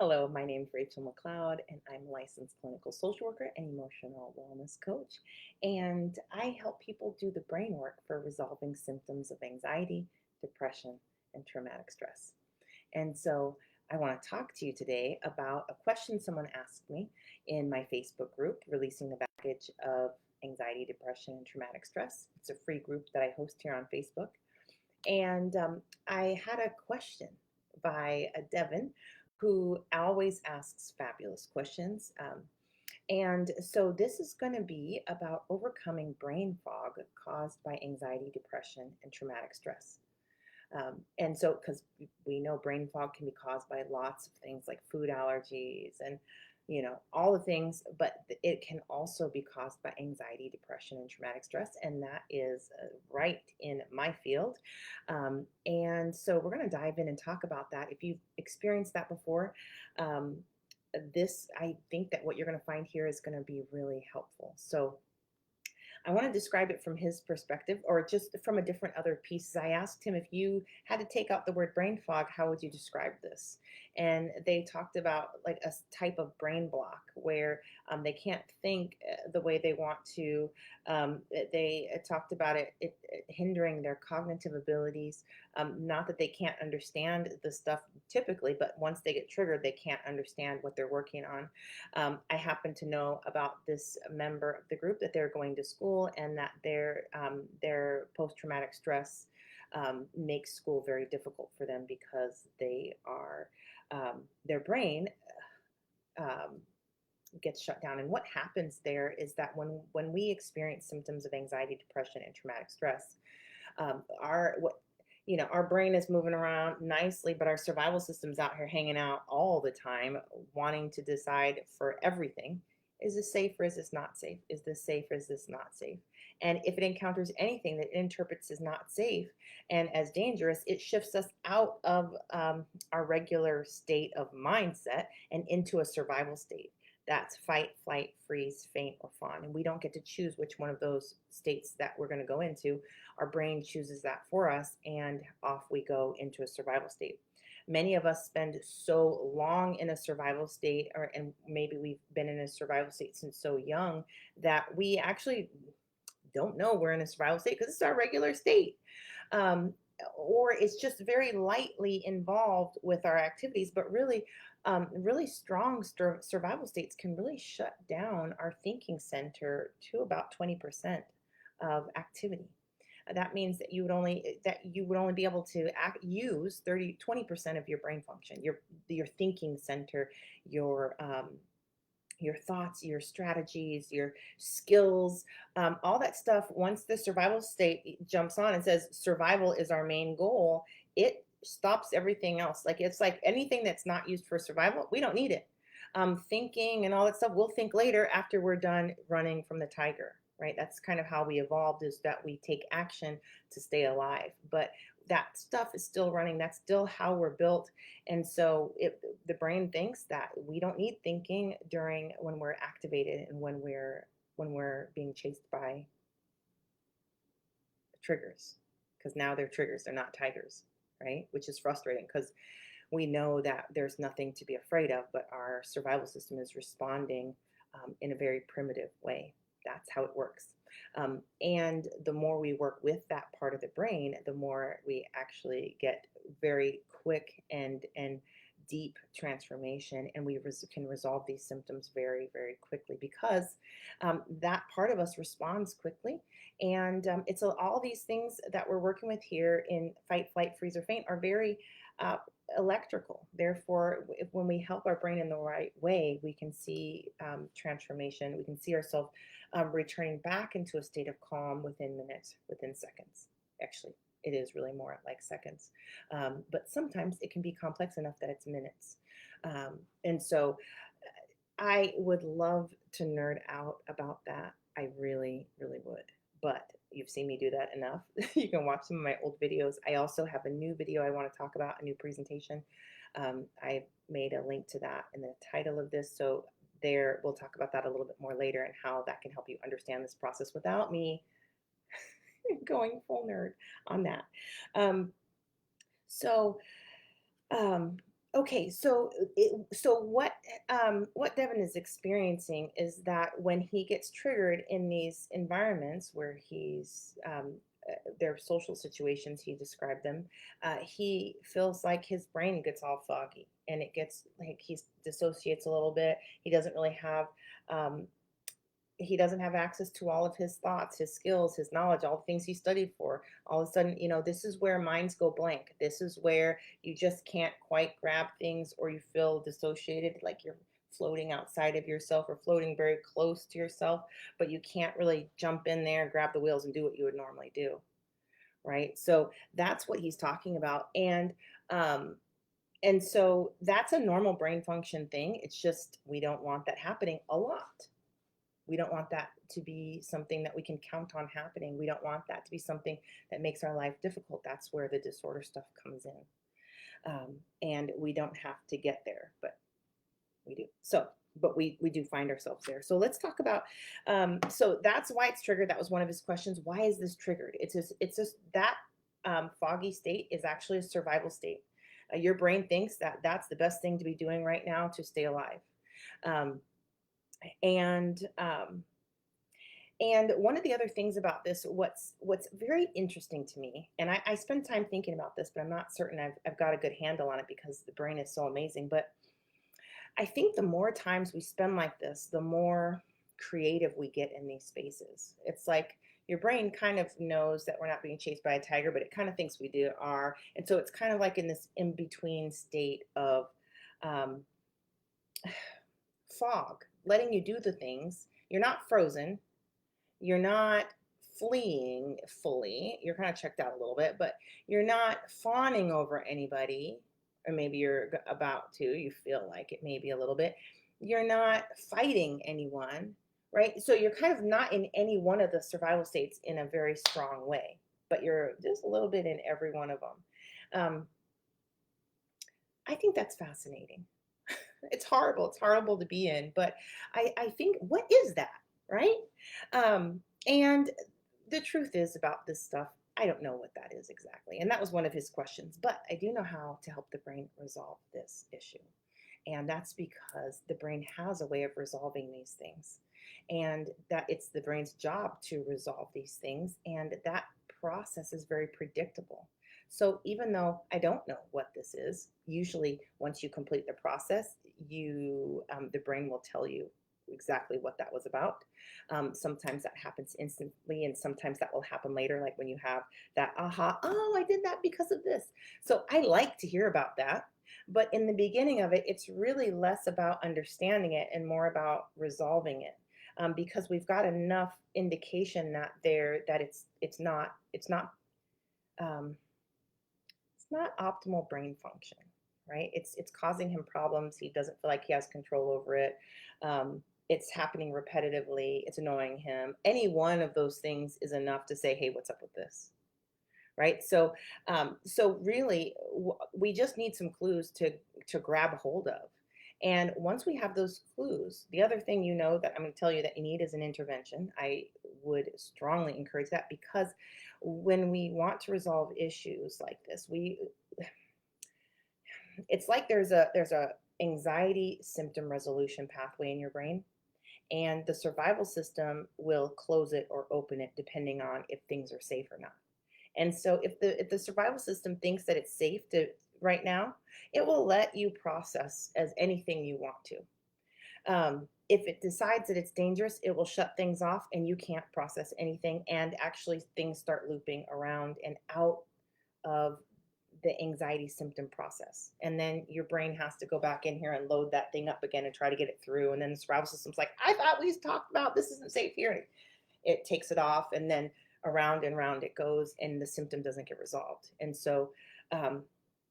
Hello, my name is Rachel McLeod, and I'm a licensed clinical social worker and emotional wellness coach. And I help people do the brain work for resolving symptoms of anxiety, depression, and traumatic stress. And so I want to talk to you today about a question someone asked me in my Facebook group, Releasing the Baggage of Anxiety, Depression, and Traumatic Stress. It's a free group that I host here on Facebook. And I had a question by a Devin who always asks fabulous questions. And so this is going to be about overcoming brain fog caused by anxiety, depression, and traumatic stress. And so, because we know brain fog can be caused by lots of things like food allergies and, all the things, but it can also be caused by anxiety, depression, and traumatic stress. And that is right in my field. And so, we're going to dive in and talk about that. If you've experienced that before, um, I think that what you're going to find here is going to be really helpful. So, I want to describe it from his perspective or just from a different other pieces. I asked him, if you had to take out the word brain fog, how would you describe this? And they talked about like a type of brain block where they can't think the way they want to. They talked about it hindering their cognitive abilities. Not that they can't understand the stuff typically, but once they get triggered, they can't understand what they're working on. I happen to know about this member of the group that they're going to school and that their post traumatic stress makes school very difficult for them because their brain um, gets shut down. And what happens there is that when we experience symptoms of anxiety, depression, and traumatic stress, our what our brain is moving around nicely, but our survival system's out here hanging out all the time, wanting to decide for everything. Is this safe or is this not safe? Is this safe or is this not safe? And if it encounters anything that it interprets as not safe and as dangerous, it shifts us out of our regular state of mindset and into a survival state. That's fight, flight, freeze, faint, or fawn. And we don't get to choose which one of those states that we're going to go into. Our brain chooses that for us, and off we go into a survival state. Many of us spend so long in a survival state, and maybe we've been in a survival state since so young that we actually don't know we're in a survival state because it's our regular state. Um, or it's just very lightly involved with our activities, but really strong survival states can really shut down our thinking center to about 20% of activity. That means that you would only be able to use 20% of your brain function, your thinking center, your your thoughts, your strategies, your skills, all that stuff. Once the survival state jumps on and says survival is our main goal, it stops everything else. Like it's like anything that's not used for survival, we don't need it. Thinking and all that stuff, we'll think later after we're done running from the tiger, right? That's kind of how we evolved, is that we take action to stay alive. But that stuff is still running. That's still how we're built. And so the brain thinks that we don't need thinking during when we're activated and when we're being chased by triggers, because now they're triggers, they're not tigers, right? Which is frustrating because we know that there's nothing to be afraid of, but our survival system is responding in a very primitive way. That's how it works. And the more we work with that part of the brain, the more we actually get very quick and deep transformation, and we can resolve these symptoms very, very quickly because that part of us responds quickly. And all these things that we're working with here in fight, flight, freeze, or faint are very uh, electrical. Therefore, when we help our brain in the right way, we can see transformation. We can see ourselves returning back into a state of calm within minutes, within seconds. Actually, it is really more like seconds. But sometimes it can be complex enough that it's minutes. And so I would love to nerd out about that. I really, really would. But you've seen me do that enough. You can watch some of my old videos. I also have a new video I want to talk about, a new presentation. I made a link to that in the title of this. So there, we'll talk about that a little bit more later and how that can help you understand this process without me going full nerd on that. Um, so um, Okay, so what Devin is experiencing is that when he gets triggered in these environments where their social situations, he described them, he feels like his brain gets all foggy and it gets like he dissociates a little bit. Um, he doesn't have access to all of his thoughts, his skills, his knowledge, all the things he studied for. All of a sudden, this is where minds go blank. This is where you just can't quite grab things, or you feel dissociated, like you're floating outside of yourself or floating very close to yourself, but you can't really jump in there, grab the wheels, and do what you would normally do. Right. So that's what he's talking about. Um, and so that's a normal brain function thing. It's just we don't want that happening a lot. We don't want that to be something that we can count on happening. We don't want that to be something that makes our life difficult. That's where the disorder stuff comes in. And we don't have to get there, but we do. So, but we do find ourselves there. So let's talk about. So that's why it's triggered. That was one of his questions. Why is this triggered? It's just that foggy state is actually a survival state. Your brain thinks that that's the best thing to be doing right now to stay alive. Um, and And one of the other things about this, what's very interesting to me, and I spend time thinking about this, but I'm not certain I've got a good handle on it because the brain is so amazing. But I think the more times we spend like this, the more creative we get in these spaces. It's like your brain kind of knows that we're not being chased by a tiger, but it kind of thinks we do are. And so it's kind of like in this in between state of um, fog, letting you do the things. You're not frozen, you're not fleeing fully. You're kind of checked out a little bit, but you're not fawning over anybody, or maybe you're about to, you feel like it maybe a little bit. You're not fighting anyone, right? So you're kind of not in any one of the survival states in a very strong way, but you're just a little bit in every one of them. Um, I think that's fascinating. It's horrible. It's horrible to be in, but I think, what is that, right? And the truth is about this stuff, I don't know what that is exactly. And that was one of his questions, but I do know how to help the brain resolve this issue. And that's because the brain has a way of resolving these things, and that it's the brain's job to resolve these things. And that process is very predictable. So even though I don't know what this is, usually once you complete the process, the brain will tell you exactly what that was about. Sometimes that happens instantly, and sometimes that will happen later, like when you have that aha, oh, I did that because of this. So I like to hear about that. But in the beginning of it, it's really less about understanding it and more about resolving it. Because we've got enough indication that um, it's not optimal brain function, right? It's causing him problems. He doesn't feel like he has control over it. It's happening repetitively. It's annoying him. Any one of those things is enough to say, "Hey, what's up with this?" Right? So really, we just need some clues to grab a hold of. And once we have those clues, the other thing that I'm going to tell you that you need is an intervention. I would strongly encourage that, because when we want to resolve issues like this, we it's like there's a anxiety symptom resolution pathway in your brain, and the survival system will close it or open it depending on if things are safe or not. And so if the survival system thinks that it's safe to right now, it will let you process as anything you want to. If it decides that it's dangerous, it will shut things off and you can't process anything. And actually, things start looping around and out of the anxiety symptom process. And then your brain has to go back in here and load that thing up again and try to get it through. And then the survival system's like, I thought we talked about this isn't safe here. It takes it off, and then around and around it goes, and the symptom doesn't get resolved. And so um,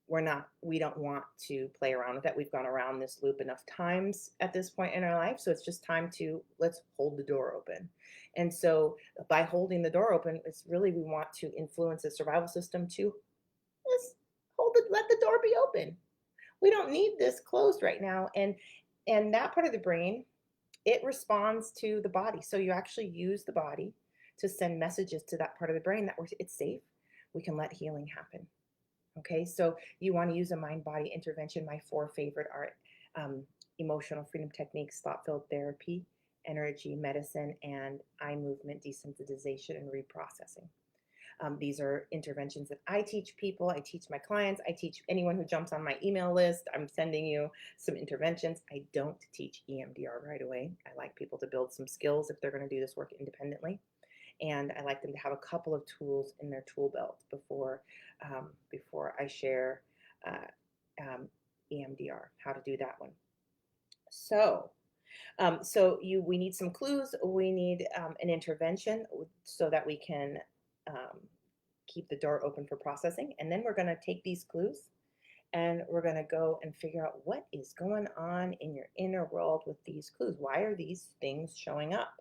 we don't want to play around with that. We've gone around this loop enough times at this point in our life. So it's just time to let's hold the door open. And so by holding the door open, it's really, we want to influence the survival system to just let the door be open. We don't need this closed right now. And that part of the brain, it responds to the body. So you actually use the body to send messages to that part of the brain that it's safe. We can let healing happen. Okay, so you want to use a mind body intervention. My four favorite are um, emotional freedom techniques, thought field therapy, energy medicine, and eye movement desensitization and reprocessing. These are interventions that I teach people, I teach my clients, I teach anyone who jumps on my email list. I'm sending you some interventions. I don't teach EMDR right away. I like people to build some skills if they're going to do this work independently. And I like them to have a couple of tools in their tool belt before I share uh, um, EMDR, how to do that one. So, we need some clues. We need an intervention so that we can um, keep the door open for processing. And then we're going to take these clues and we're going to go and figure out what is going on in your inner world with these clues. Why are these things showing up?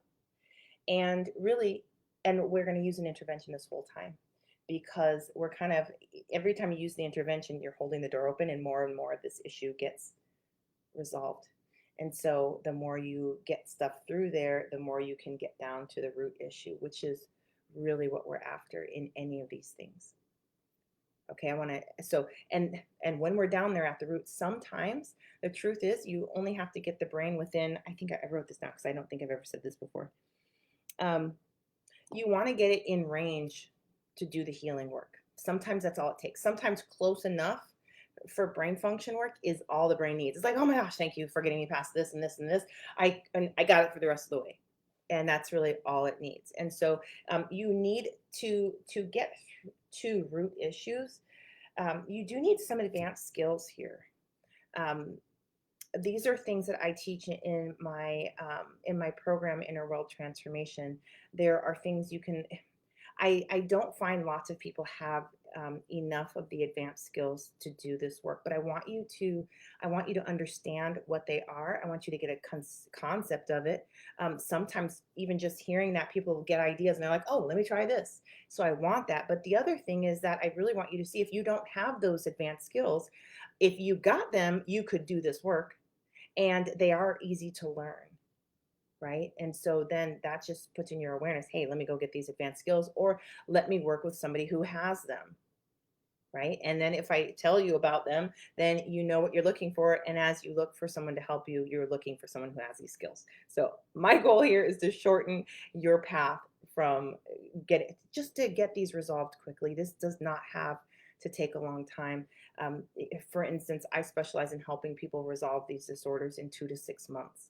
And really, and we're going to use an intervention this whole time because we're kind of, every time you use the intervention, you're holding the door open and more of this issue gets resolved. And so the more you get stuff through there, the more you can get down to the root issue, which is really what we're after in any of these things. Okay, I want to, so, and when we're down there at the root, sometimes the truth is you only have to get the brain within, I think I wrote this down because I don't think I've ever said this before. You want to get it in range to do the healing work. Sometimes that's all it takes. Sometimes close enough for brain function work is all the brain needs. It's like, oh my gosh, thank you for getting me past this and this and this. I got it for the rest of the way, and that's really all it needs. And so you need to get to root issues. You do need some advanced skills here. Um, these are things that I teach in my program, Inner World Transformation. There are things you can. I don't find lots of people have enough of the advanced skills to do this work, but I want you to understand what they are. I want you to get a concept of it. Sometimes even just hearing that, people get ideas and they're like, oh, let me try this. So I want that. But the other thing is that I really want you to see, if you don't have those advanced skills, if you got them, you could do this work, and they are easy to learn, right? And so then that just puts in your awareness, hey, let me go get these advanced skills, or let me work with somebody who has them, right? And then if I tell you about them, then you know what you're looking for. And as you look for someone to help you, you're looking for someone who has these skills. So my goal here is to shorten your path from just to get these resolved quickly. This does not have to take a long time. For instance, I specialize in helping people resolve these disorders in 2 to 6 months,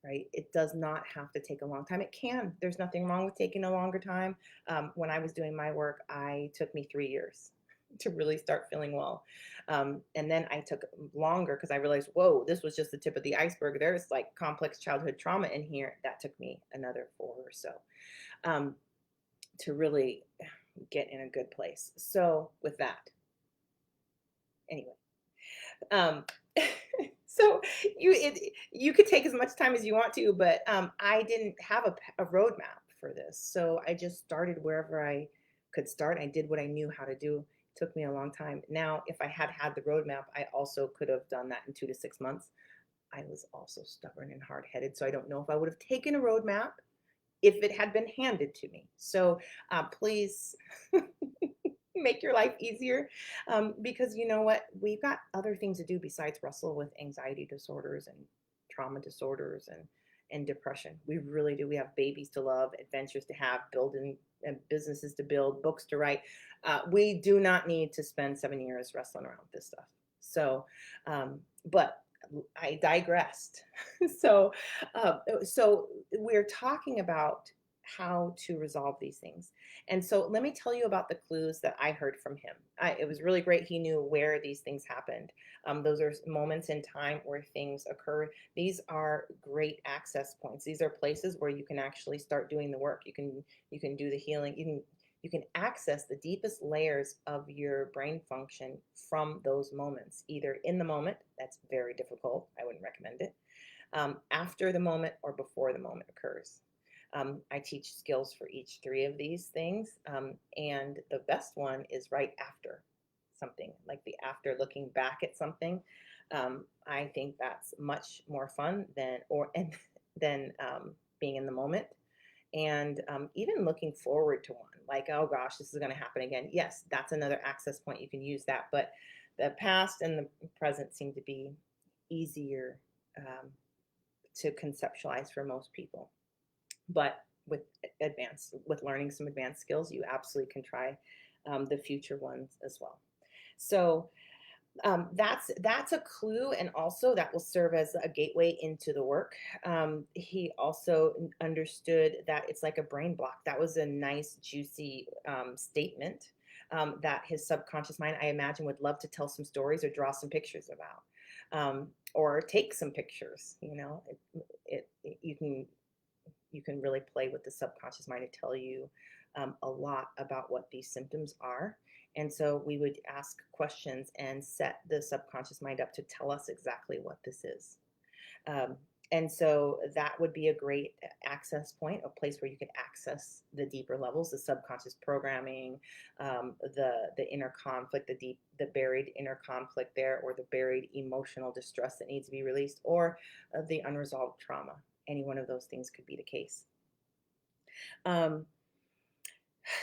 right? It does not have to take a long time. It can. There's nothing wrong with taking a longer time. When I was doing my work, I took me 3 years to really start feeling well. And then I took longer because I realized, whoa, this was just the tip of the iceberg. There's like complex childhood trauma in here. That took me another 4 or so to really get in a good place. So with that, anyway, um, so you could take as much time as you want to, but I didn't have a roadmap for this, so I just started wherever I could start. I did what I knew how to do. It took me a long time. Now, if I had had the roadmap, I also could have done that in 2 to 6 months. I was also stubborn and hard-headed, so I don't know if I would have taken a roadmap if it had been handed to me. So please make your life easier, because you know what, we've got other things to do besides wrestle with anxiety disorders and trauma disorders and depression. We really do. We have babies to love, adventures to have, building businesses to build, books to write. We do not need to spend 7 years wrestling around with this stuff. So but I digressed. so so we're talking about how to resolve these things. And so let me tell you about the clues that I heard from him. It was really great. He knew where these things happened. Those are moments in time where things occur. These are great access points. These are places where you can actually start doing the work. You can do the healing. You can access the deepest layers of your brain function from those moments, either in the moment. That's very difficult. I wouldn't recommend it. After the moment or before the moment occurs. I teach skills for each three of these things. And the best one is right after something, like the after looking back at something. I think that's much more fun than being in the moment. and even looking forward to one, like, oh gosh, this is going to happen again. Yes, that's another access point. You can use that, but the past and the present seem to be easier um, to conceptualize for most people. But with learning some advanced skills, you absolutely can try the future ones as well. So that's a clue, and also that will serve as a gateway into the work. He also understood that it's like a brain block. That was a nice, juicy statement that his subconscious mind, I imagine, would love to tell some stories or draw some pictures about, or take some pictures. You can really play with the subconscious mind to tell you a lot about what these symptoms are. And so we would ask questions and set the subconscious mind up to tell us exactly what this is. Um, and so that would be a great access point, a place where you could access the deeper levels, the subconscious programming, the inner conflict, the buried inner conflict there, or the buried emotional distress that needs to be released, or the unresolved trauma. Any one of those things could be the case. Um,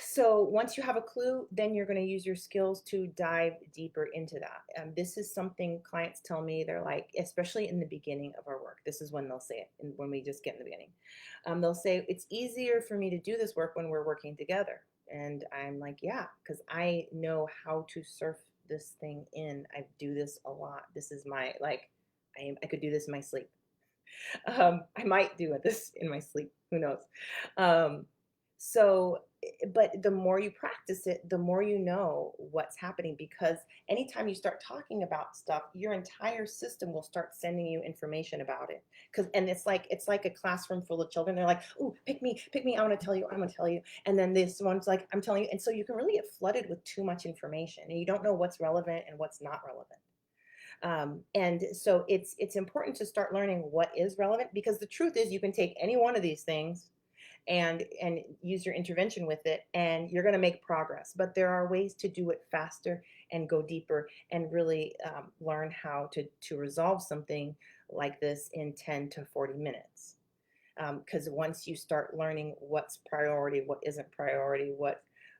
so once you have a clue, then you're going to use your skills to dive deeper into that. This is something clients tell me, they're like, especially in the beginning of our work, this is when they'll say it, and when we just get in the beginning, they'll say, it's easier for me to do this work when we're working together. And I'm like, yeah, because I know how to surf this thing in. I do this a lot. This is my, like, I could do this in my sleep. I might do this in my sleep. Who knows? Um, but the more you practice it, the more you know what's happening, because anytime you start talking about stuff, your entire system will start sending you information about it. And it's like a classroom full of children. They're like, "Ooh, pick me. I want to tell you. I'm going to tell you." And then this one's like, "I'm telling you." And so you can really get flooded with too much information, and you don't know what's relevant and what's not relevant. And so it's important to start learning what is relevant, because the truth is you can take any one of these things and use your intervention with it, and you're going to make progress. But there are ways to do it faster and go deeper and really learn how to resolve something like this in 10 to 40 minutes. Because once you start learning what's priority, what isn't priority,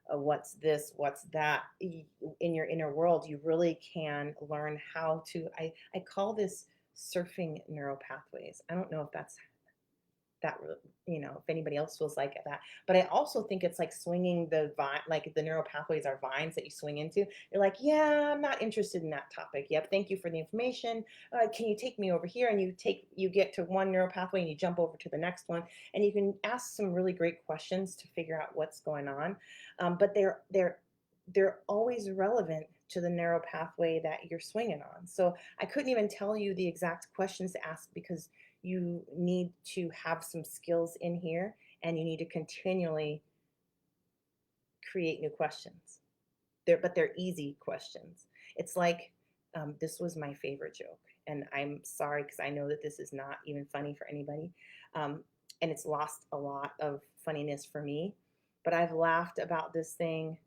what's this, what's that, in your inner world, you really can learn how to. I call this surfing neural pathways. I don't know if that's that, if anybody else feels like that, but I also think it's like swinging the vine, like the neural pathways are vines that you swing into. You're like, yeah, I'm not interested in that topic. Yep, thank you for the information. Can you take me over here? And you get to one neural pathway and you jump over to the next one, and you can ask some really great questions to figure out what's going on. But they're always relevant to the neural pathway that you're swinging on. So I couldn't even tell you the exact questions to ask, because you need to have some skills in here, and you need to continually create new questions. But they're easy questions. It's like, this was my favorite joke, and I'm sorry because I know that this is not even funny for anybody, and it's lost a lot of funniness for me. But I've laughed about this thing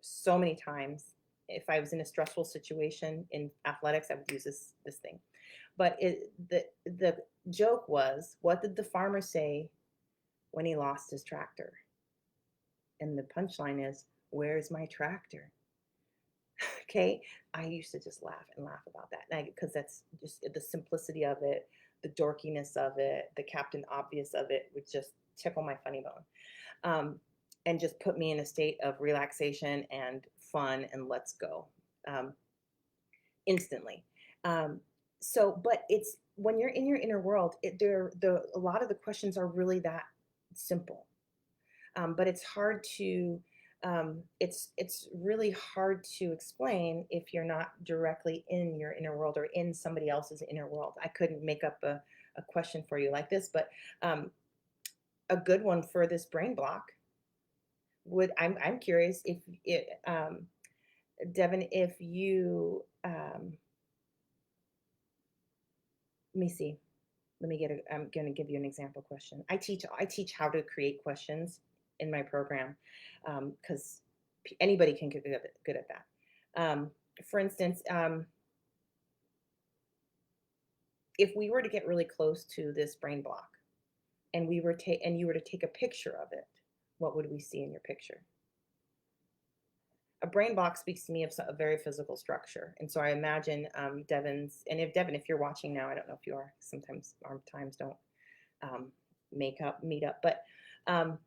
so many times. If I was in a stressful situation in athletics, I would use this thing. But the joke was, what did the farmer say when he lost his tractor? And the punchline is, where's my tractor? Okay, I used to just laugh and laugh about that, because that's just the simplicity of it, the dorkiness of it, the Captain Obvious of it would just tickle my funny bone, and just put me in a state of relaxation and fun and let's go, instantly. But it's when you're in your inner world, a lot of the questions are really that simple, but it's hard to it's really hard to explain if you're not directly in your inner world or in somebody else's inner world. I couldn't make up a question for you like this, but a good one for this brain block I'm curious if it, Devin, if you let me see. I'm going to give you an example question. I teach how to create questions in my program, because anybody can get good at that. For instance, if we were to get really close to this brain block, and and you were to take a picture of it, what would we see in your picture? A brain block speaks to me of a very physical structure. And so I imagine Devin's, and if Devin, if you're watching now, I don't know if you are, sometimes our times don't um, meet up, but um,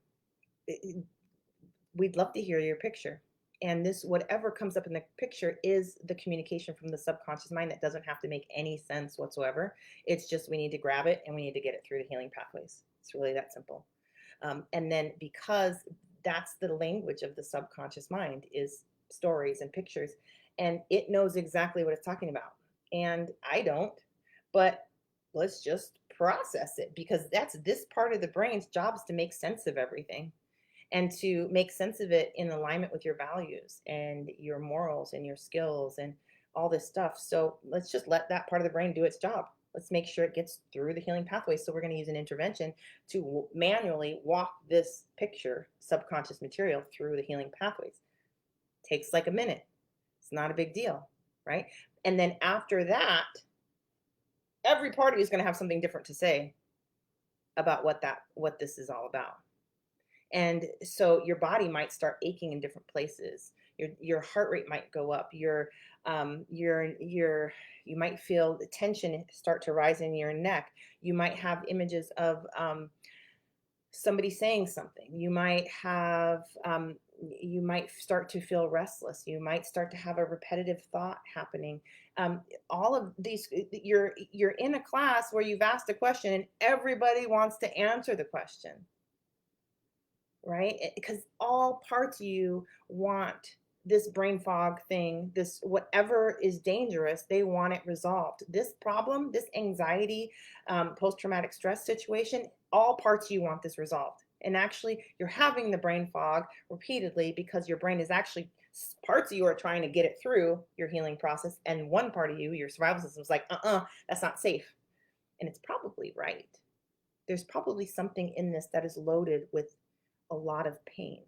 we'd love to hear your picture. And this, whatever comes up in the picture, is the communication from the subconscious mind that doesn't have to make any sense whatsoever. It's just we need to grab it and we need to get it through the healing pathways. It's really that simple. And then because that's the language of the subconscious mind is stories and pictures, and it knows exactly what it's talking about. And I don't, but let's just process it because that's this part of the brain's job is to make sense of everything and to make sense of it in alignment with your values and your morals and your skills and all this stuff. So let's just let that part of the brain do its job. Let's make sure it gets through the healing pathway. So we're going to use an intervention to manually walk this picture, subconscious material, through the healing pathways. Takes like a minute. It's not a big deal, right? And then after that, every party is going to have something different to say about what this is all about. And so your body might start aching in different places. Your heart rate might go up. You might feel the tension start to rise in your neck. You might have images of somebody saying something. You might start to feel restless. You might start to have a repetitive thought happening. All of these, you're in a class where you've asked a question and everybody wants to answer the question, right? Because all parts of you want this brain fog thing, this whatever is dangerous, they want it resolved. This problem, this anxiety, post-traumatic stress situation, all parts of you want this resolved. And actually, you're having the brain fog repeatedly because your brain is actually, parts of you are trying to get it through your healing process. And one part of you, your survival system, is like, that's not safe. And it's probably right. There's probably something in this that is loaded with a lot of pain.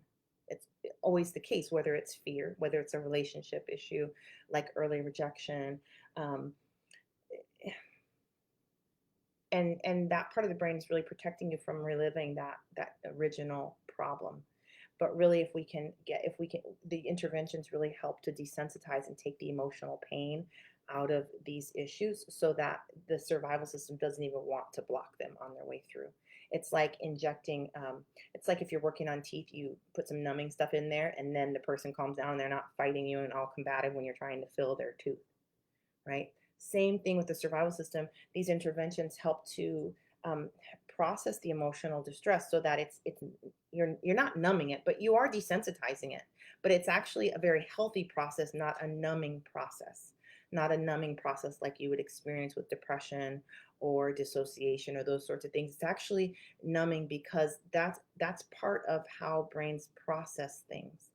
It's always the case, whether it's fear, whether it's a relationship issue like early rejection, um, and that part of the brain is really protecting you from reliving that original problem. But really, if we can, the interventions really help to desensitize and take the emotional pain out of these issues so that the survival system doesn't even want to block them on their way through. It's like injecting, it's like if you're working on teeth, you put some numbing stuff in there and then the person calms down and they're not fighting you and all combative when you're trying to fill their tooth, right? Same thing with the survival system. These interventions help to um, process the emotional distress so that you're not numbing it, but you are desensitizing it. But it's actually a very healthy process, not a numbing process. Not a numbing process like you would experience with depression or dissociation or those sorts of things. It's actually numbing because that's part of how brains process things.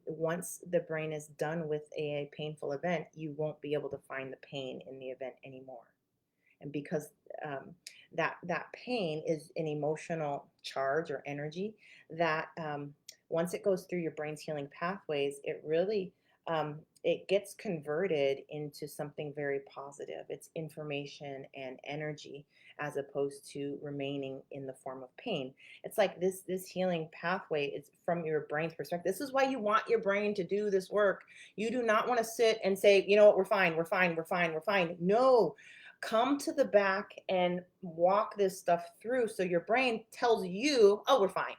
Once the brain is done with a painful event, you won't be able to find the pain in the event anymore. And because that pain is an emotional charge or energy that once it goes through your brain's healing pathways, it really it gets converted into something very positive. It's information and energy as opposed to remaining in the form of pain. It's like this healing pathway is from your brain's perspective. This is why you want your brain to do this work. You do not want to sit and say, you know what, we're fine, we're fine, we're fine, we're fine. No, come to the back and walk this stuff through so your brain tells you, oh, we're fine.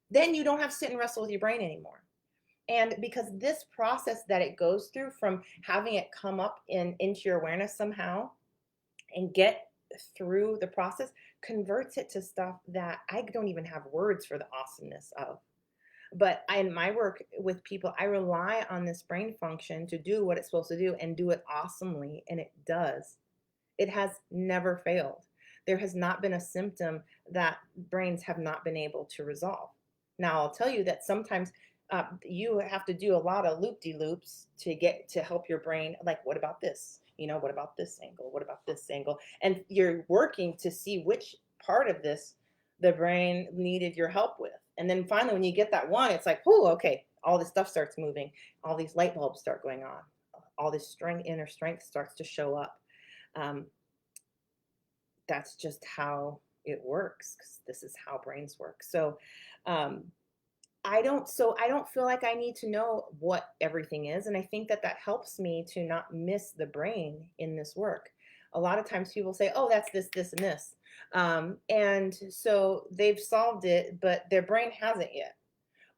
Then you don't have to sit and wrestle with your brain anymore. And because this process that it goes through from having it come up into your awareness somehow and get through the process converts it to stuff that I don't even have words for the awesomeness of. But in my work with people, I rely on this brain function to do what it's supposed to do and do it awesomely, and it does. It has never failed. There has not been a symptom that brains have not been able to resolve. Now, I'll tell you that sometimes you have to do a lot of loop-de-loops to get to help your brain. Like, what about this? You know, what about this angle? What about this angle? And you're working to see which part of this the brain needed your help with. And then finally, when you get that one, it's like, oh, okay, all this stuff starts moving. All these light bulbs start going on. All this strength, inner strength starts to show up. Um, that's just how it works because this is how brains work. So, um, I don't feel like I need to know what everything is, and I think that that helps me to not miss the brain in this work. A lot of times people say, "Oh, that's this, and this," and so they've solved it, but their brain hasn't yet.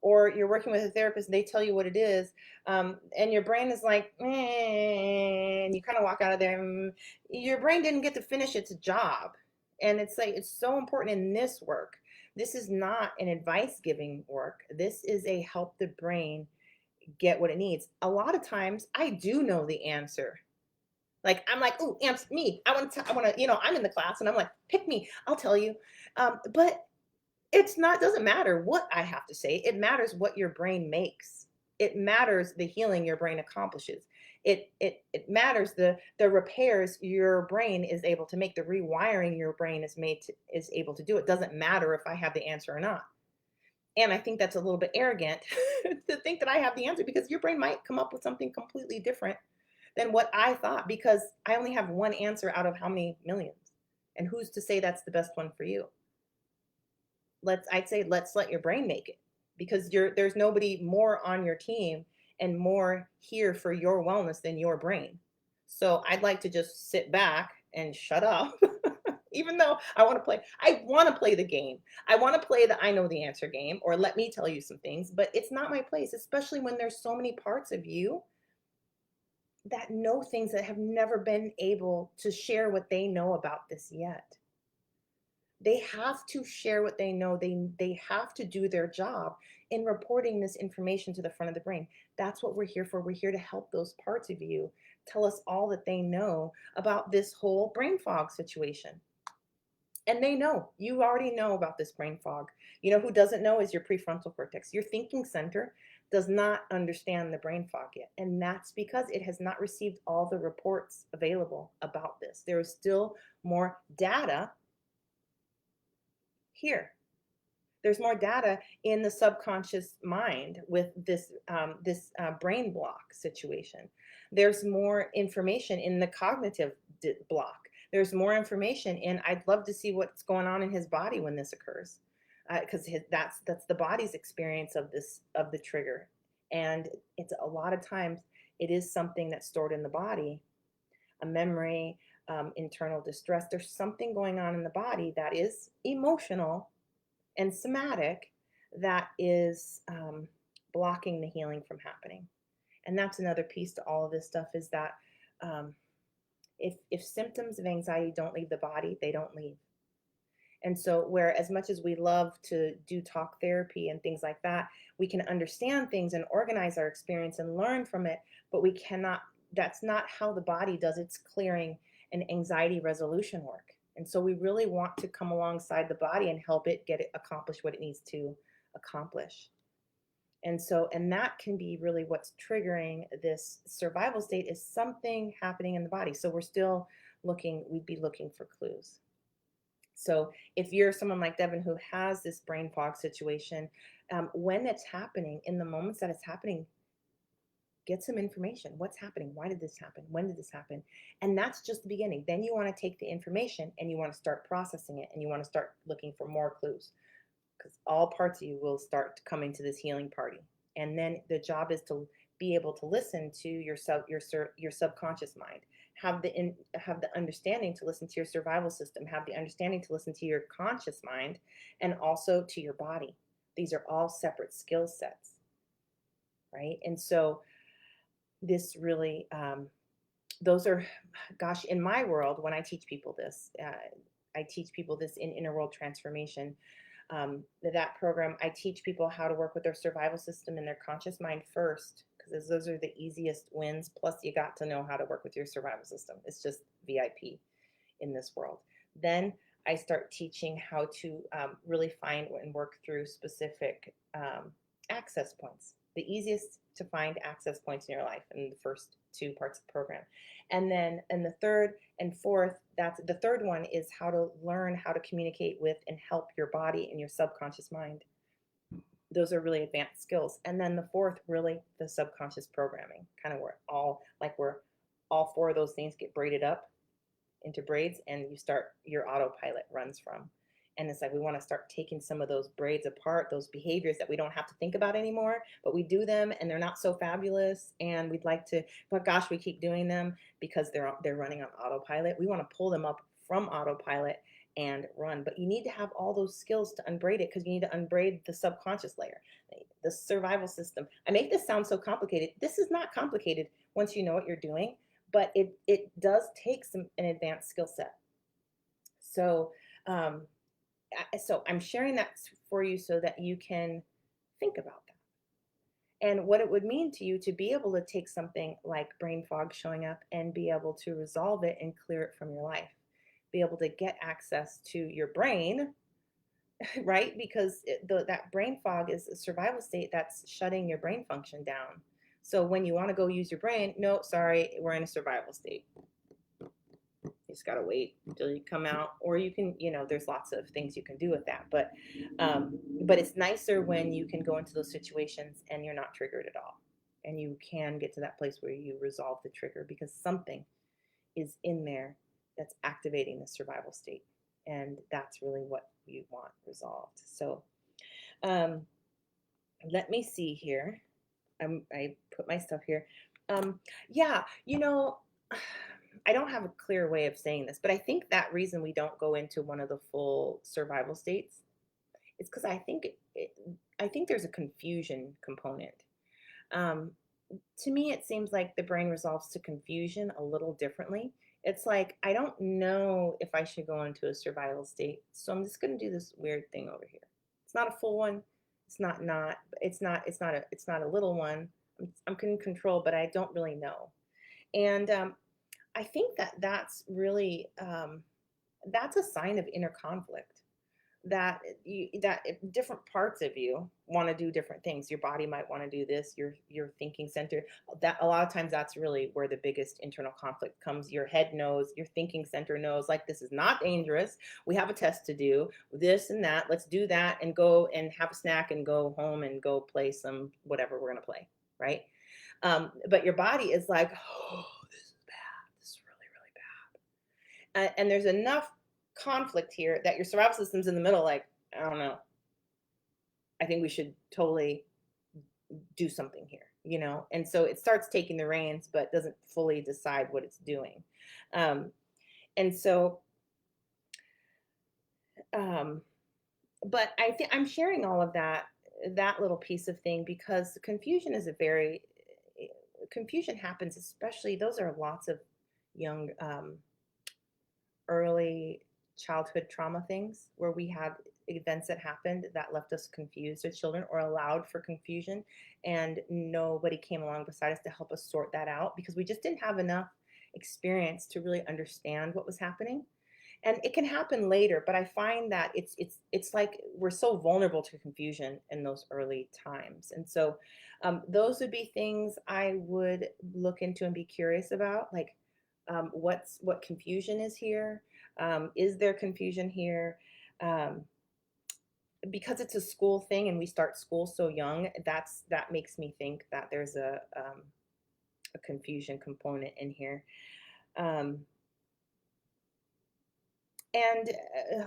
Or you're working with a therapist and they tell you what it is, and your brain is like, and you kind of walk out of there. Your brain didn't get to finish its job, and it's like it's so important in this work. This is not an advice giving work. This is a help the brain get what it needs. A lot of times, I do know the answer. Like I'm like, oh, answer me. I want to, I'm in the class and I'm like, pick me. I'll tell you. But it's not doesn't matter what I have to say. It matters what your brain makes. It matters the healing your brain accomplishes. It matters the repairs your brain is able to make, the rewiring your brain is able to do. It doesn't matter if I have the answer or not. And I think that's a little bit arrogant to think that I have the answer because your brain might come up with something completely different than what I thought because I only have one answer out of how many millions. And who's to say that's the best one for you? I'd say let's let your brain make it because there's nobody more on your team and more here for your wellness than your brain. So I'd like to just sit back and shut up. Even though I want to play the game. I want to play the I know the answer game or let me tell you some things, but it's not my place, especially when there's so many parts of you that know things that have never been able to share what they know about this yet. They have to share what they know. They have to do their job in reporting this information to the front of the brain. That's what we're here for. We're here to help those parts of you tell us all that they know about this whole brain fog situation. And they know. You already know about this brain fog. You know who doesn't know is your prefrontal cortex. Your thinking center does not understand the brain fog yet. And that's because it has not received all the reports available about this. There is still more data here. There's more data in the subconscious mind with this brain block situation. There's more information in the cognitive block. There's more information in I'd love to see what's going on in his body when this occurs, because that's the body's experience of the trigger, and it's a lot of times it is something that's stored in the body, a memory, internal distress. There's something going on in the body that is emotional and somatic that is blocking the healing from happening. And that's another piece to all of this stuff is that um, if symptoms of anxiety don't leave the body, they don't leave. And so, where as much as we love to do talk therapy and things like that, we can understand things and organize our experience and learn from it, but we cannot, that's not how the body does its clearing and anxiety resolution work. And so, we really want to come alongside the body and help it get it accomplish what it needs to accomplish. And so, and that can be really what's triggering this survival state is something happening in the body. So, we'd be looking for clues. So if you're someone like Devin who has this brain fog situation, when it's happening, in the moments that it's happening, get some information. What's happening? Why did this happen? When did this happen? And that's just the beginning. Then you want to take the information and you want to start processing it and you want to start looking for more clues because all parts of you will start coming to this healing party. And then the job is to be able to listen to your subconscious mind, have the understanding to listen to your survival system, have the understanding to listen to your conscious mind, and also to your body. These are all separate skill sets, right? And so this really, those are, gosh, in my world, when I teach people this, I teach people this in Inner World Transformation. That program, I teach people how to work with their survival system and their conscious mind first, because those are the easiest wins. Plus, you got to know how to work with your survival system. It's just VIP in this world. Then I start teaching how to really find and work through specific access points, the easiest to find access points in your life in the first two parts of the program. And then in the third and fourth, that's the third one is how to learn how to communicate with and help your body and your subconscious mind. Those are really advanced skills. And then the fourth, really the subconscious programming, kind of where all four of those things get braided up into braids and you start your autopilot runs from. And it's like we want to start taking some of those braids apart, those behaviors that we don't have to think about anymore, but we do them and they're not so fabulous. And we'd like to, but gosh, we keep doing them because they're running on autopilot. We want to pull them up from autopilot and run. But you need to have all those skills to unbraid it, because you need to unbraid the subconscious layer, the survival system. I make this sound so complicated. This is not complicated once you know what you're doing, but it does take an advanced skill set. So um, so I'm sharing that for you so that you can think about that and what it would mean to you to be able to take something like brain fog showing up and be able to resolve it and clear it from your life, be able to get access to your brain, right? Because that brain fog is a survival state that's shutting your brain function down. So when you want to go use your brain, no, sorry, we're in a survival state. You just gotta wait until you come out, or you can, there's lots of things you can do with that. But it's nicer when you can go into those situations and you're not triggered at all, and you can get to that place where you resolve the trigger because something is in there that's activating the survival state, and that's really what you want resolved. So um, let me see here. I put my stuff here. Yeah, I don't have a clear way of saying this, but I think that reason we don't go into one of the full survival states is because I think there's a confusion component. Um, to me, it seems like the brain resolves to confusion a little differently. It's like I don't know if I should go into a survival state, so I'm just going to do this weird thing over here. It's not a full one. It's not. It's not a little one. I'm in control, but I don't really know. And I think that that's a sign of inner conflict. That different parts of you want to do different things. Your body might want to do this. Your thinking center. That a lot of times that's really where the biggest internal conflict comes. Your head knows. Your thinking center knows. Like, this is not dangerous. We have a test to do. This and that. Let's do that and go and have a snack and go home and go play some whatever we're gonna play. Right. But your body is like, oh, this is bad. This is really, really bad. And there's enough conflict here that your survival system's in the middle, like, I don't know. I think we should totally do something here. And so it starts taking the reins, but doesn't fully decide what it's doing. Um, and so, um, but I think I'm sharing all of that little piece of thing because confusion happens, especially those are lots of young early childhood trauma things where we had events that happened that left us confused as children or allowed for confusion, and nobody came along beside us to help us sort that out because we just didn't have enough experience to really understand what was happening. And it can happen later, but I find that it's like we're so vulnerable to confusion in those early times. And so those would be things I would look into and be curious about, like what confusion is here. Is there confusion here? Um, because it's a school thing and we start school so young, that makes me think that there's a confusion component in here. Um, and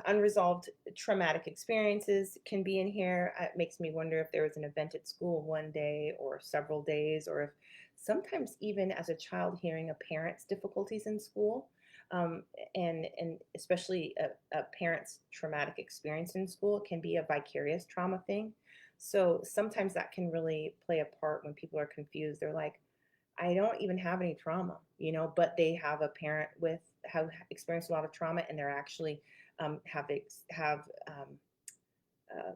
unresolved traumatic experiences can be in here. It makes me wonder if there was an event at school one day or several days, or if sometimes even as a child hearing a parent's difficulties in school, um, and especially a parent's traumatic experience in school can be a vicarious trauma thing. So sometimes that can really play a part when people are confused. They're like, I don't even have any trauma, but they have a parent with have experienced a lot of trauma, and they're actually have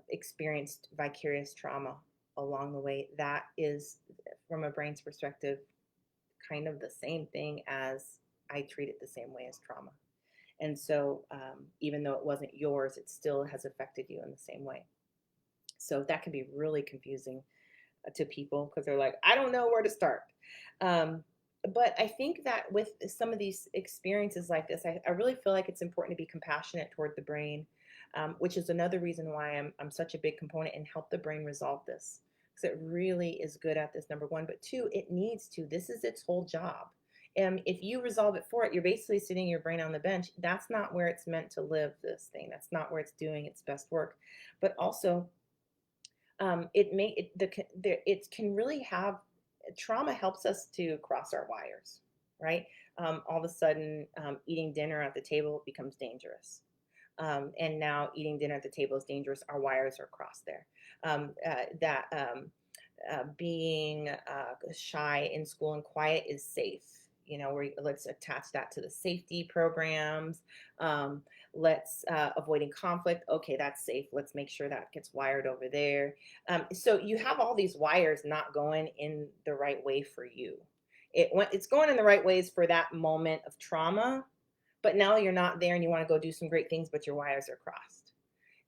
experienced vicarious trauma along the way. That is, from a brain's perspective, kind of the same thing as I treat it the same way as trauma. And so, even though it wasn't yours, it still has affected you in the same way. So that can be really confusing to people because they're like, I don't know where to start. Um, but I think that with some of these experiences like this, I really feel like it's important to be compassionate toward the brain, which is another reason why I'm such a big component in help the brain resolve this. Because it really is good at this, number one. But two, it needs to. This is its whole job. If you resolve it for it, you're basically sitting your brain on the bench. That's not where it's meant to live, this thing. That's not where it's doing its best work. But also, it may it the, it can really have trauma helps us to cross our wires, right? All of a sudden, eating dinner at the table becomes dangerous. And now eating dinner at the table is dangerous. Our wires are crossed there. That being shy in school and quiet is safe. Let's attach that to the safety programs. Um, let's avoiding conflict. Okay, that's safe. Let's make sure that gets wired over there. So you have all these wires not going in the right way for you. It's going in the right ways for that moment of trauma, but now you're not there and you want to go do some great things, but your wires are crossed.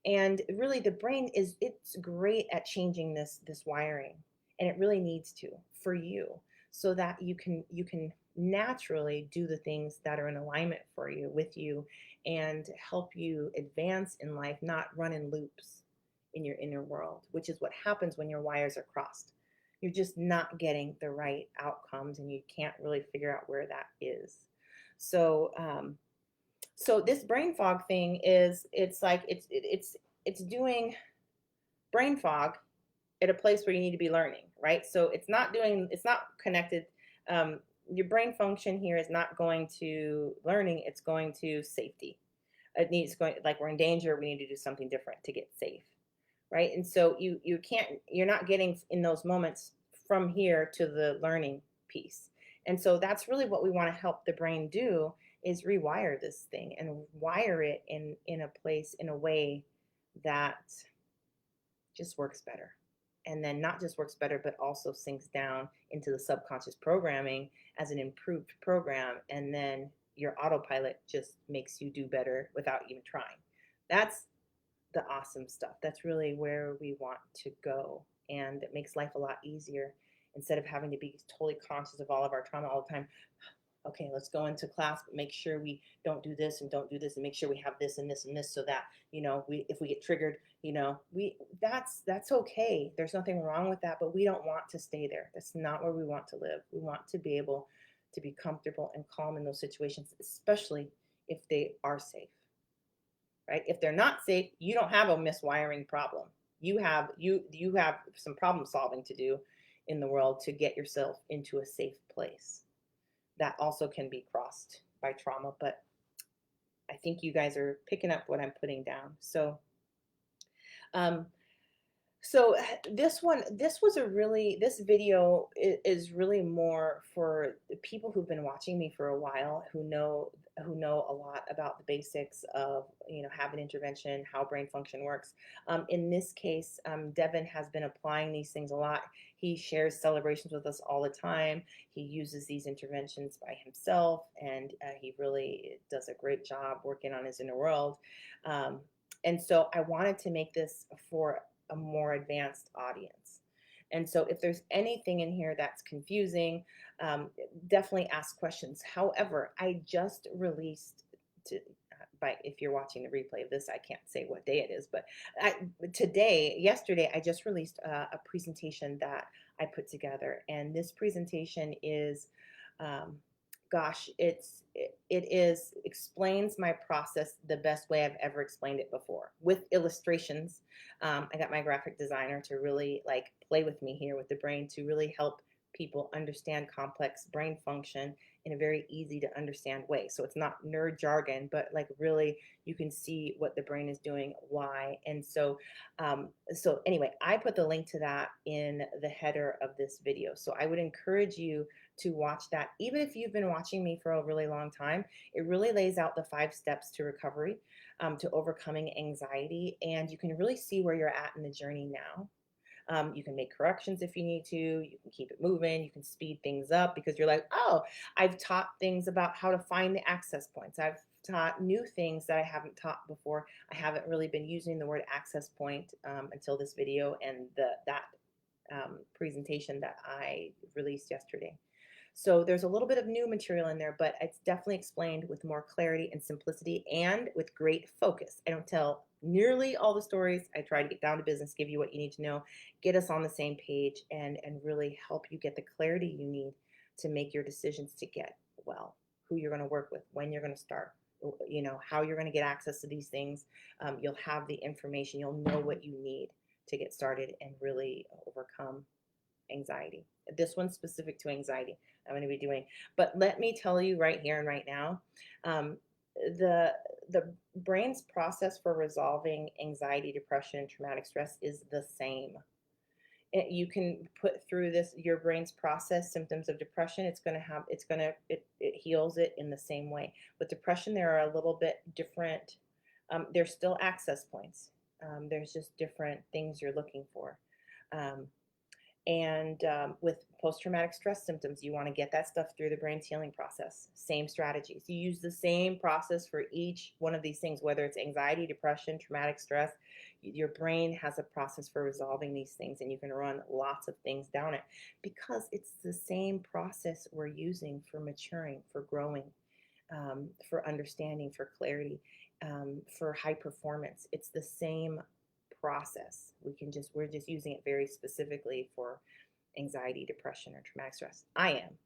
And really the brain it's great at changing this wiring, and it really needs to for you, so that you can naturally do the things that are in alignment for you with you and help you advance in life, not run in loops in your inner world, which is what happens when your wires are crossed. You're just not getting the right outcomes and you can't really figure out where that is. So this brain fog thing is, it's like it's doing brain fog at a place where you need to be learning, right? So it's not connected. Your brain function here is not going to learning, it's going to safety. It needs going, like, we're in danger, we need to do something different to get safe, right? And so you're not getting in those moments from here to the learning piece. And so that's really what we want to help the brain do, is rewire this thing and wire it in a place, in a way that just works better. And then not just works better, but also sinks down into the subconscious programming as an improved program. And then your autopilot just makes you do better without even trying. That's the awesome stuff. That's really where we want to go. And it makes life a lot easier, instead of having to be totally conscious of all of our trauma all the time. Okay, let's go into class, but make sure we don't do this and don't do this, and make sure we have this and this and this, so that, if we get triggered, we that's okay. There's nothing wrong with that, but we don't want to stay there. That's not where we want to live. We want to be able to be comfortable and calm in those situations, especially if they are safe, right? If they're not safe, you don't have a miswiring problem. You have some problem solving to do in the world to get yourself into a safe place. That also can be crossed by trauma, but I think you guys are picking up what I'm putting down. Um, so this video is really more for the people who've been watching me for a while, who know a lot about the basics of, habit intervention, how brain function works. In this case, Devin has been applying these things a lot. He shares celebrations with us all the time. He uses these interventions by himself, and he really does a great job working on his inner world. Um, and so I wanted to make this for a more advanced audience. And so if there's anything in here that's confusing, definitely ask questions. However, I just released if you're watching the replay of this, I can't say what day it is, but yesterday, I just released a presentation that I put together. And this presentation is, um, gosh, it explains my process the best way I've ever explained it before, with illustrations. I got my graphic designer to really like play with me here with the brain, to really help people understand complex brain function in a very easy to understand way. So it's not nerd jargon, but like really you can see what the brain is doing, why. And so anyway, I put the link to that in the header of this video. So I would encourage you to watch that. Even if you've been watching me for a really long time, it really lays out the 5 steps to recovery, to overcoming anxiety, and you can really see where you're at in the journey now. You can make corrections if you need to. You can keep it moving. You can speed things up, because you're like, oh, I've taught things about how to find the access points. I've taught new things that I haven't taught before. I haven't really been using the word access point until this video and that presentation that I released yesterday. So there's a little bit of new material in there, but it's definitely explained with more clarity and simplicity and with great focus. I don't tell nearly all the stories. I try to get down to business, give you what you need to know, get us on the same page, and really help you get the clarity you need to make your decisions to get well, who you're going to work with, when you're going to start, how you're going to get access to these things. You'll have the information, you'll know what you need to get started and really overcome anxiety. This one's specific to anxiety. I'm going to be doing, but let me tell you right here and right now, um, the the brain's process for resolving anxiety, depression, and traumatic stress is the same. You can put through this your brain's process symptoms of depression. It heals it in the same way. With depression, there are a little bit different. There's still access points. There's just different things you're looking for. Um, and with post traumatic stress symptoms, you want to get that stuff through the brain's healing process. Same strategies. You use the same process for each one of these things, whether it's anxiety, depression, traumatic stress. Your brain has a process for resolving these things, and you can run lots of things down it because it's the same process we're using for maturing, for growing, for understanding, for clarity, for high performance. It's the same process. We're just using it very specifically for anxiety, depression, or traumatic stress. I am.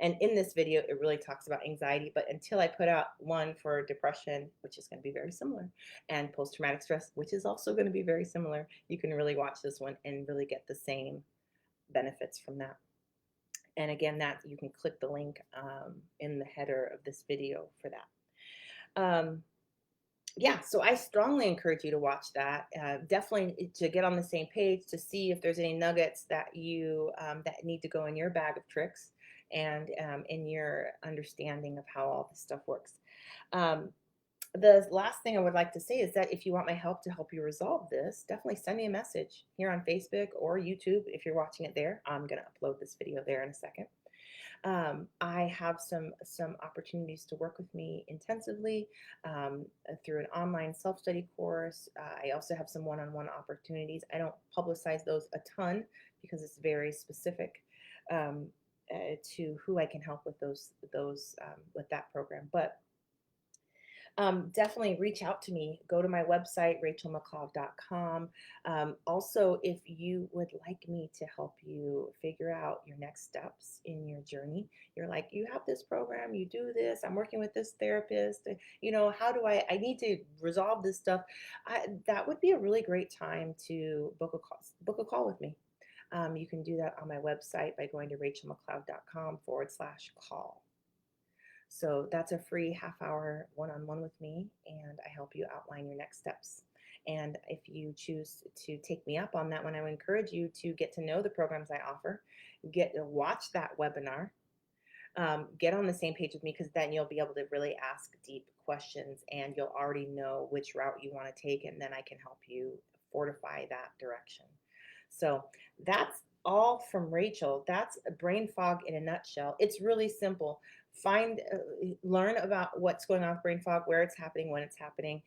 And in this video, it really talks about anxiety, but until I put out one for depression, which is going to be very similar, and post-traumatic stress, which is also going to be very similar, you can really watch this one and really get the same benefits from that. And again, that you can click the link in the header of this video for that. Yeah, so I strongly encourage you to watch that. Definitely to get on the same page to see if there's any nuggets that you that need to go in your bag of tricks and in your understanding of how all this stuff works. The last thing I would like to say is that if you want my help to help you resolve this, definitely send me a message here on Facebook or YouTube if you're watching it there. I'm going to upload this video there in a second. I have some opportunities to work with me intensively through an online self-study course. I also have some one-on-one opportunities. I don't publicize those a ton because it's very specific to who I can help with those with that program. But definitely reach out to me. Go to my website, rachelmccloud.com. Also, if you would like me to help you figure out your next steps in your journey, you're like, you have this program, you do this, I'm working with this therapist, how do I need to resolve this stuff. That would be a really great time to book a call with me. You can do that on my website by going to rachelmccloud.com/call. So that's a free half-hour one-on-one with me, and I help you outline your next steps. And if you choose to take me up on that one, I would encourage you to get to know the programs I offer, get to watch that webinar, get on the same page with me, because then you'll be able to really ask deep questions and you'll already know which route you want to take, and then I can help you fortify that direction. So that's all from Rachel. That's a brain fog in a nutshell. It's really simple. Learn about what's going on with brain fog, where it's happening, when it's happening.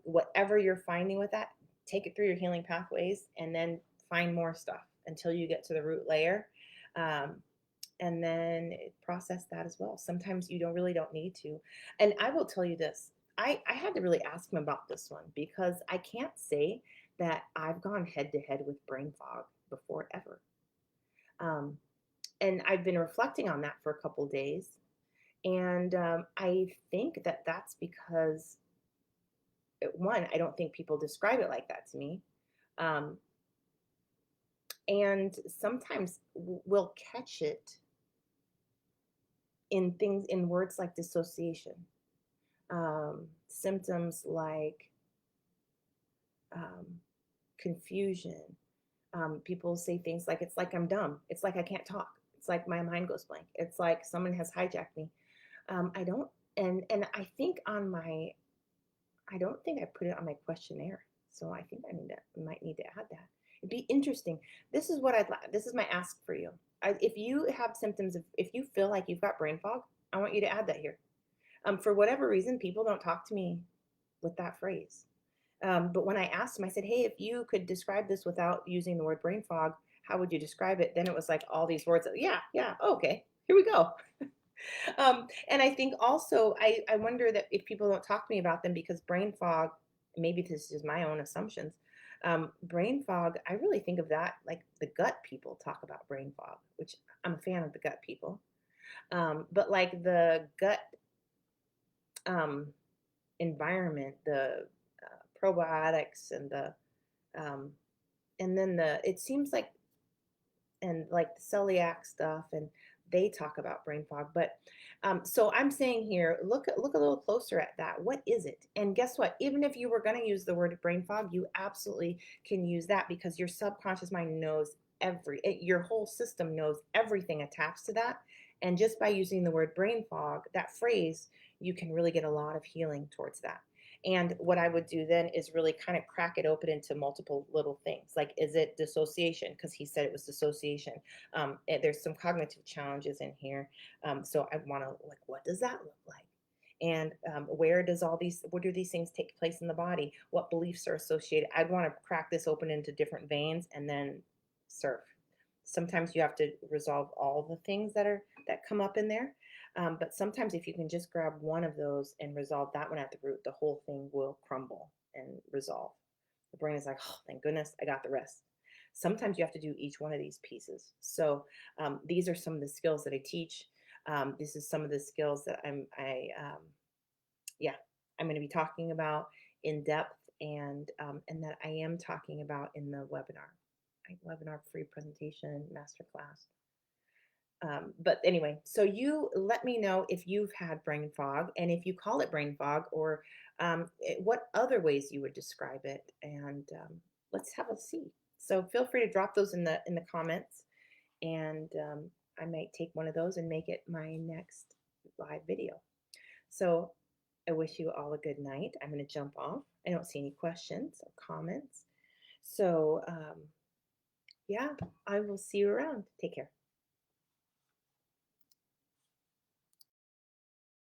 Whatever you're finding with that, take it through your healing pathways and then find more stuff until you get to the root layer. And then process that as well. Sometimes you really don't need to. And I will tell you this, I had to really ask him about this one because I can't say that I've gone head to head with brain fog before ever. And I've been reflecting on that for a couple days. And I think that that's because, one, I don't think people describe it like that to me. And sometimes we'll catch it in words like dissociation, symptoms like confusion. People say things like, it's like I'm dumb. It's like I can't talk. It's like my mind goes blank. It's like someone has hijacked me. I don't, and I think I don't think I put it on my questionnaire. So I think I might need to add that. It'd be interesting. This is my ask for you. If you have symptoms if you feel like you've got brain fog, I want you to add that here. For whatever reason, people don't talk to me with that phrase. But when I asked them, I said, hey, if you could describe this without using the word brain fog, how would you describe it? Then it was like all these words. Yeah, okay, here we go. And I think also, I wonder that if people don't talk to me about them because brain fog, maybe this is my own assumptions, brain fog, I really think of that like the gut people talk about brain fog, which I'm a fan of the gut people. But like the gut um, environment, the probiotics um, and then it seems like, and like the celiac stuff, and they talk about brain fog. But so I'm saying here, look a little closer at that. What is it? And guess what? Even if you were going to use the word brain fog, you absolutely can use that because your subconscious mind knows your whole system knows everything attached to that. And just by using the word brain fog, that phrase, you can really get a lot of healing towards that. And what I would do then is really kind of crack it open into multiple little things. Like, is it dissociation? Because he said it was dissociation. There's some cognitive challenges in here. So I want to, like, what does that look like? And where do these things take place in the body? What beliefs are associated? I'd want to crack this open into different veins and then surf. Sometimes you have to resolve all the things that come up in there. But sometimes if you can just grab one of those and resolve that one at the root, the whole thing will crumble and resolve. The brain is like, oh, thank goodness, I got the rest. Sometimes you have to do each one of these pieces. So these are some of the skills that I teach. This is some of the skills that yeah, I'm going to be talking about in depth, and that I am talking about in the webinar free presentation masterclass. But anyway, so you let me know if you've had brain fog and if you call it brain fog, or what other ways you would describe it. And let's have a see. So feel free to drop those in the comments, and I might take one of those and make it my next live video. So I wish you all a good night. I'm going to jump off. I don't see any questions or comments. So yeah, I will see you around. Take care.